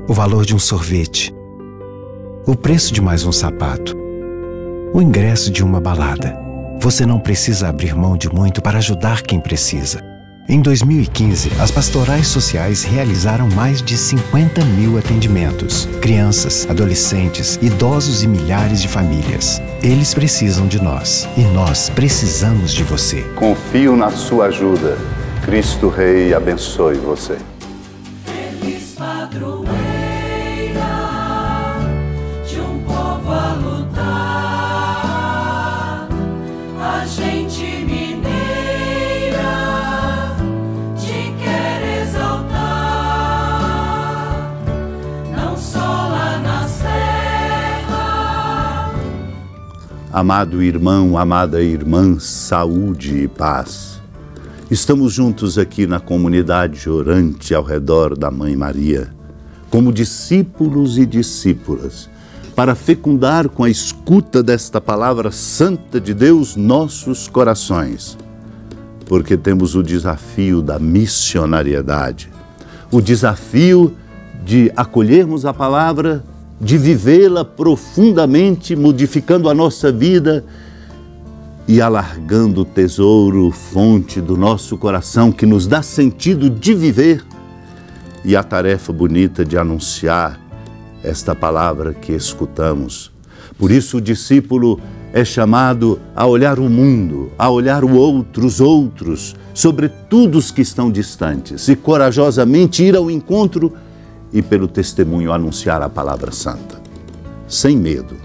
o valor de um sorvete, o preço de mais um sapato, o ingresso de uma balada. Você não precisa abrir mão de muito para ajudar quem precisa. Em 2015, as pastorais sociais realizaram mais de 50 mil atendimentos. Crianças, adolescentes, idosos e milhares de famílias. Eles precisam de nós e nós precisamos de você. Confio na sua ajuda. Cristo Rei abençoe você. Feliz padroeira de um povo a lutar, a gente mineira te quer exaltar, não só lá na serra. Amado irmão, amada irmã, saúde e paz. Estamos juntos aqui na comunidade orante ao redor da Mãe Maria, como discípulos e discípulas, para fecundar com a escuta desta palavra santa de Deus nossos corações, porque temos o desafio da missionariedade, o desafio de acolhermos a palavra, de vivê-la profundamente, modificando a nossa vida e alargando o tesouro, fonte do nosso coração, que nos dá sentido de viver, e a tarefa bonita de anunciar esta palavra que escutamos. Por isso o discípulo é chamado a olhar o mundo, a olhar o outro, os outros, sobretudo os que estão distantes, e corajosamente ir ao encontro e pelo testemunho anunciar a palavra santa, sem medo,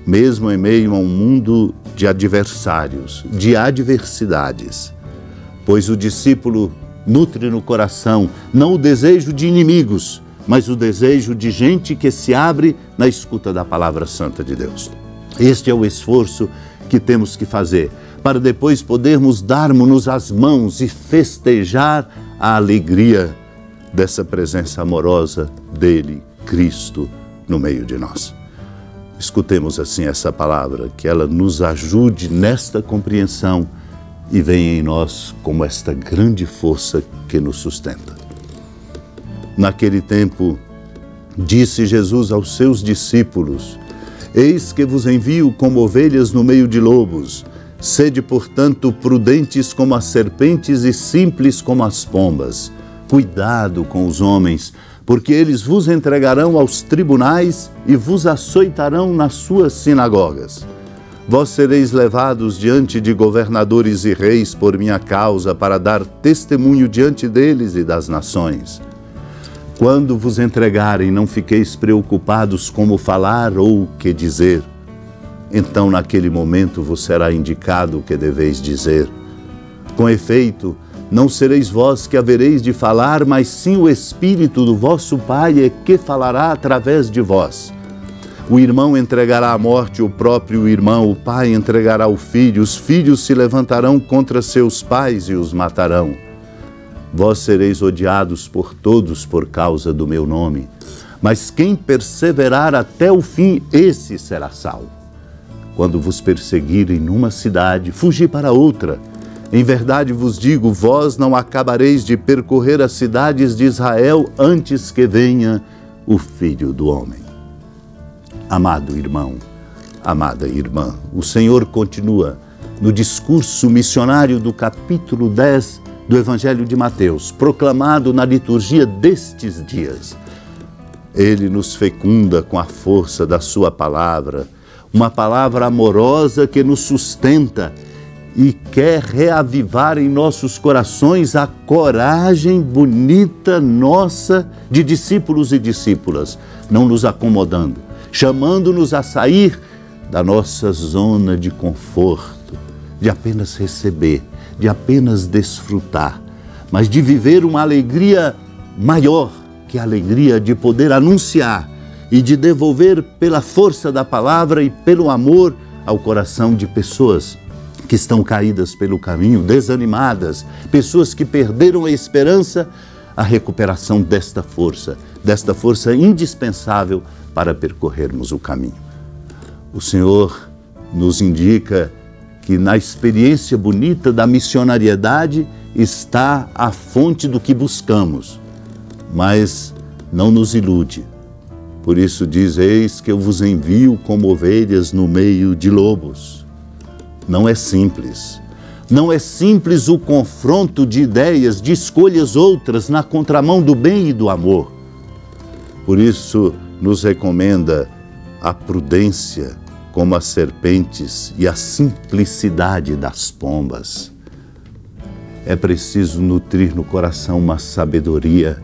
mesmo em meio a um mundo de adversários, de adversidades, pois o discípulo nutre no coração não o desejo de inimigos, mas o desejo de gente que se abre na escuta da palavra santa de Deus. Este é o esforço que temos que fazer, para depois podermos darmos-nos as mãos e festejar a alegria dessa presença amorosa dele, Cristo, no meio de nós. Escutemos assim essa palavra, que ela nos ajude nesta compreensão e venha em nós como esta grande força que nos sustenta. Naquele tempo, disse Jesus aos seus discípulos: eis que vos envio como ovelhas no meio de lobos. Sede, portanto, prudentes como as serpentes e simples como as pombas. Cuidado com os homens, porque eles vos entregarão aos tribunais e vos açoitarão nas suas sinagogas. Vós sereis levados diante de governadores e reis por minha causa, para dar testemunho diante deles e das nações. Quando vos entregarem, não fiqueis preocupados como falar ou o que dizer. Então, naquele momento, vos será indicado o que deveis dizer. Com efeito, não sereis vós que havereis de falar, mas sim o Espírito do vosso Pai é que falará através de vós. O irmão entregará à morte o próprio irmão, o pai entregará o filho, os filhos se levantarão contra seus pais e os matarão. Vós sereis odiados por todos por causa do meu nome, mas quem perseverar até o fim, esse será salvo. Quando vos perseguirem numa cidade, fugi para outra. Em verdade vos digo, vós não acabareis de percorrer as cidades de Israel antes que venha o Filho do Homem. Amado irmão, amada irmã, o Senhor continua no discurso missionário do capítulo 10 do Evangelho de Mateus, proclamado na liturgia destes dias. Ele nos fecunda com a força da sua palavra, uma palavra amorosa que nos sustenta e quer reavivar em nossos corações a coragem bonita nossa de discípulos e discípulas, não nos acomodando, chamando-nos a sair da nossa zona de conforto, de apenas receber, de apenas desfrutar, mas de viver uma alegria maior, que a alegria de poder anunciar e de devolver pela força da palavra e pelo amor ao coração de pessoas que estão caídas pelo caminho, desanimadas, pessoas que perderam a esperança, a recuperação desta força indispensável para percorrermos o caminho. O Senhor nos indica que na experiência bonita da missionariedade está a fonte do que buscamos, mas não nos ilude. Por isso diz: eis que eu vos envio como ovelhas no meio de lobos. Não é simples. Não é simples o confronto de ideias, de escolhas outras na contramão do bem e do amor. Por isso nos recomenda a prudência como as serpentes e a simplicidade das pombas. É preciso nutrir no coração uma sabedoria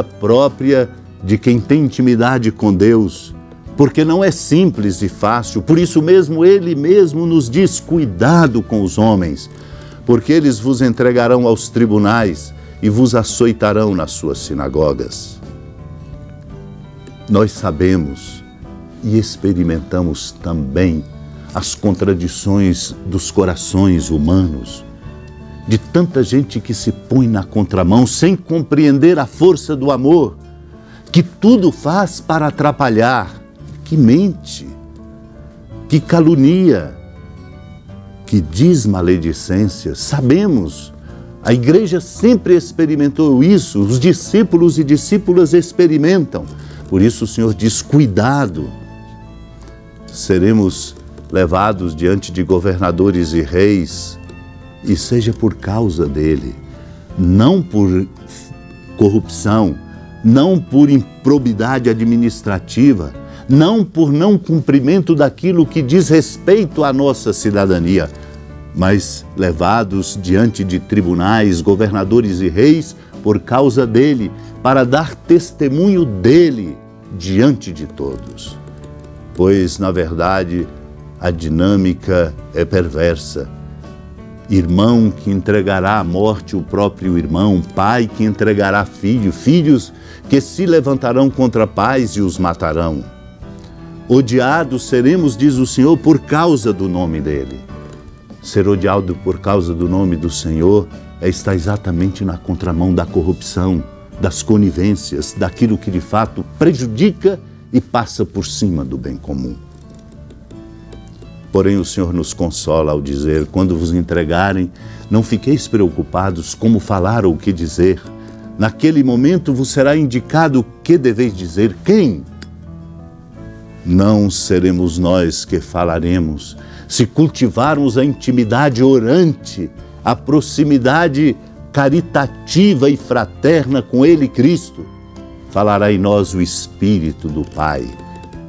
própria de quem tem intimidade com Deus, porque não é simples e fácil. Por isso mesmo Ele mesmo nos diz: cuidado com os homens, porque eles vos entregarão aos tribunais e vos açoitarão nas suas sinagogas. Nós sabemos e experimentamos também as contradições dos corações humanos, de tanta gente que se põe na contramão sem compreender a força do amor, que tudo faz para atrapalhar, que mente, que calunia, que diz maledicências. Sabemos, a igreja sempre experimentou isso, os discípulos e discípulas experimentam. Por isso o Senhor diz: cuidado. Seremos levados diante de governadores e reis, e seja por causa dele, não por corrupção, não por improbidade administrativa, não por não cumprimento daquilo que diz respeito à nossa cidadania, mas levados diante de tribunais, governadores e reis por causa dele, para dar testemunho dele diante de todos. Pois, na verdade, a dinâmica é perversa. Irmão que entregará à morte o próprio irmão, pai que entregará filho, filhos que se levantarão contra pais e os matarão. Odiados seremos, diz o Senhor, por causa do nome dele. Ser odiado por causa do nome do Senhor é estar exatamente na contramão da corrupção, das conivências, daquilo que de fato prejudica e passa por cima do bem comum. Porém, o Senhor nos consola ao dizer: quando vos entregarem, não fiqueis preocupados como falar ou o que dizer. Naquele momento vos será indicado o que deveis dizer. Quem? Não seremos nós que falaremos. Se cultivarmos a intimidade orante, a proximidade caritativa e fraterna com Ele, Cristo, falará em nós o Espírito do Pai.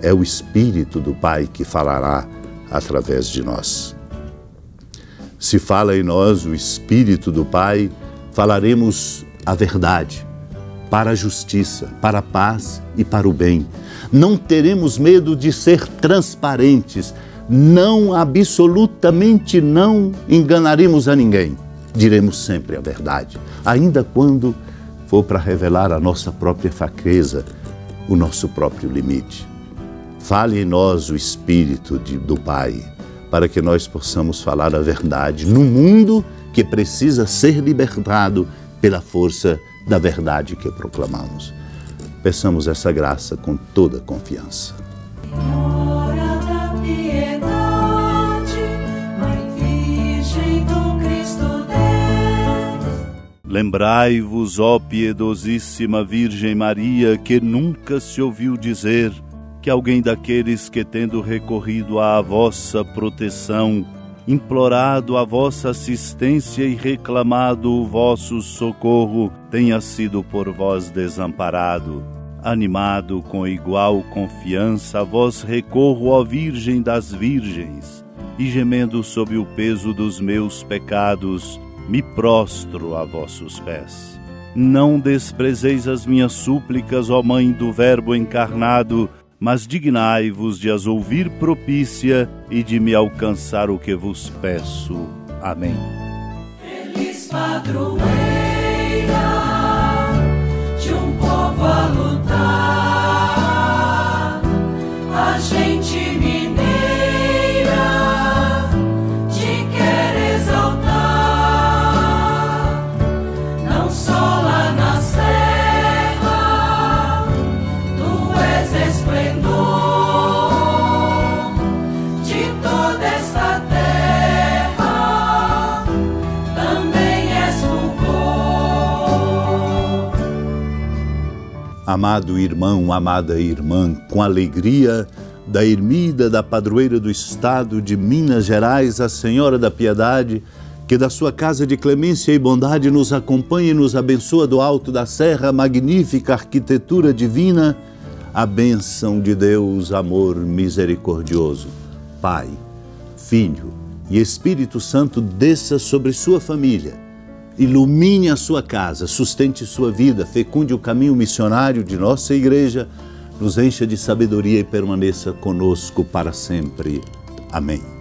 É o Espírito do Pai que falará através de nós. Se fala em nós o Espírito do Pai, falaremos a verdade, para a justiça, para a paz e para o bem. Não teremos medo de ser transparentes, não, absolutamente não enganaremos a ninguém. Diremos sempre a verdade, ainda quando for para revelar a nossa própria fraqueza, o nosso próprio limite. Fale em nós o Espírito do Pai, para que nós possamos falar a verdade no mundo que precisa ser libertado pela força da verdade que proclamamos. Peçamos essa graça com toda confiança. Hora da piedade, Mãe Virgem do Cristo Deus. Lembrai-vos, ó piedosíssima Virgem Maria, que nunca se ouviu dizer que alguém daqueles que, tendo recorrido à vossa proteção, implorado a vossa assistência e reclamado o vosso socorro, tenha sido por vós desamparado. Animado com igual confiança, a vós recorro, ó Virgem das Virgens, e gemendo sob o peso dos meus pecados, me prostro a vossos pés. Não desprezeis as minhas súplicas, ó Mãe do Verbo encarnado, mas dignai-vos de as ouvir propícia e de me alcançar o que vos peço. Amém. Feliz padroeira de um povo a lutar, a gente mineira te quer exaltar, não só lá na serra, tu és esplendor de toda esta terra, também és fulgor. Amado irmão, amada irmã, com alegria da ermida da padroeira do estado de Minas Gerais, a Senhora da Piedade, que da sua casa de clemência e bondade nos acompanhe e nos abençoa do alto da serra, magnífica arquitetura divina, a bênção de Deus, amor misericordioso, Pai, Filho e Espírito Santo desça sobre sua família, ilumine a sua casa, sustente sua vida, fecunde o caminho missionário de nossa igreja, nos encha de sabedoria e permaneça conosco para sempre. Amém.